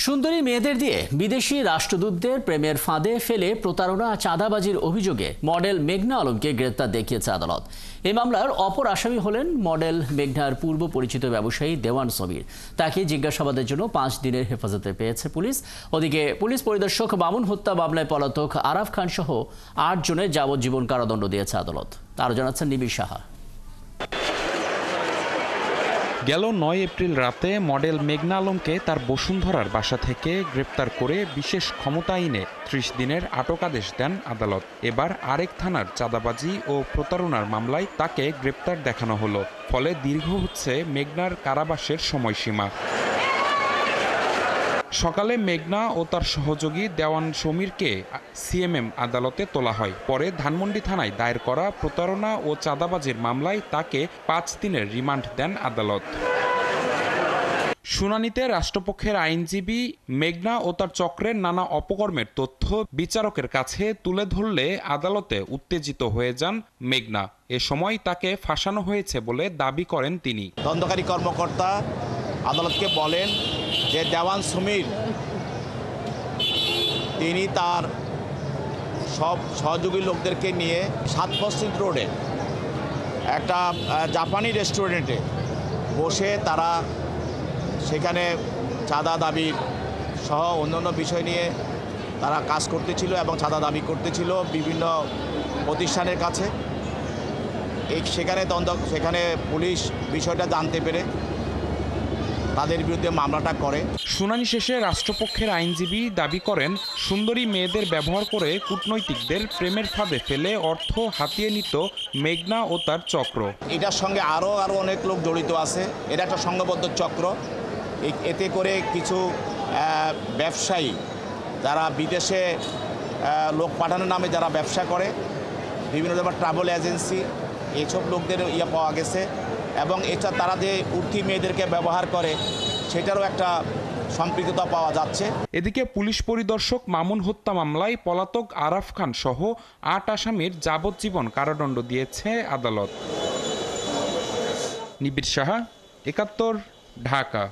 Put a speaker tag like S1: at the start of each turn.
S1: সুন্দরী মেয়েদের দিয়ে বিদেশি রাষ্ট্রদূতদের প্রেমের ফাঁদে ফেলে প্রতারণা চাঁদাবাজির অভিযোগে মডেল মেঘনা আলমকে গ্রেপ্তার দেখিয়েছে আদালত। এই মামলার অপর আসামি হলেন মডেল মেঘনার পূর্ব পরিচিত ব্যবসায়ী দেওয়ান সমীর। তাকে জিজ্ঞাসাবাদের জন্য 5 দিনের হেফাজতে পেয়েছে পুলিশ। ওদিকে পুলিশ পরিদর্শক মামুন হত্যা মামলায় পলাতক আরাফ খান সহ 8 জনের যাবজ্জীবন কারাদণ্ড দিয়েছে আদালত। আরও জানাচ্ছেন নিবিড় সাহা।
S2: গেল 9 এপ্রিল রাতে মডেল মেঘনা আলমকে তার বসুন্ধরার বাসা থেকে গ্রেপ্তার করে বিশেষ ক্ষমতা আইনে 30 দিনের আটক আদেশ দেন আদালত। এবার আরেক থানার চাঁদাবাজি ও প্রতারণার মামলায় তাকে গ্রেপ্তার দেখানো হলো। ফলে দীর্ঘ হচ্ছে মেঘনার কারাবাসের সময়সীমা। সকালে মেঘনা ও তার সহযোগী দেওয়ান সমীরকে সিএমএম আদালতে তোলা হয়। পরে ধানমন্ডি থানায় দায়ের করা প্রতারণা ও চাঁদাবাজির মামলায় তাকে 5 দিনের রিমান্ড দেন আদালত। শুনানিতে রাষ্ট্রপক্ষের আইনজীবী মেঘনা ও তার চক্রের নানা অপকর্মের তথ্য বিচারকের কাছে তুলে ধরলে আদালতে উত্তেজিত হয়ে যান মেঘনা। এ সময় তাকে ফাঁসানো হয়েছে বলে দাবি করেন তিনি।
S3: তদন্তকারী কর্মকর্তা আদালতকে বলেন যে দেওয়ান সমীর তিনি তার সব সহযোগী লোকদেরকে নিয়ে 7 মসজিদ রোডে একটা জাপানি রেস্টুরেন্টে বসে তারা সেখানে চাঁদা দাবির সহ অন্যান্য বিষয় নিয়ে তারা কাজ করতেছিল এবং চাঁদা দাবি করতেছিল বিভিন্ন প্রতিষ্ঠানের কাছে। সেখানে পুলিশ বিষয়টা জানতে পেরে তাদের বিরুদ্ধে মামলাটা করে।
S2: শুনানি শেষে রাষ্ট্রপক্ষের আইনজীবী দাবি করেন, সুন্দরী মেয়েদের ব্যবহার করে কূটনৈতিকদের প্রেমের ফাঁদে ফেলে অর্থ হাতিয়ে নিত মেঘনা ও তার চক্র।
S3: এটার সঙ্গে আরও অনেক লোক জড়িত আছে। এটা একটা সংঘবদ্ধ চক্র। এতে করে কিছু ব্যবসায়ী যারা বিদেশে লোক পাঠানোর নামে যারা ব্যবসা করে, বিভিন্ন ধরনের ট্রাভেল এজেন্সি, এইসব লোকদের পাওয়া গেছে। এবং এটা তারা যে উর্থী মেয়েদেরকে ব্যবহার করে সেটারও একটা সম্পৃক্ততা পাওয়া যাচ্ছে।
S2: এদিকে পুলিশ পরিদর্শক মামুন হত্যা মামলায় পলাতক আরাফ খান সহ 8 আসামির যাবজ্জীবন কারাদণ্ড দিয়েছে আদালত। নিবিড় সাহা, 71, ঢাকা।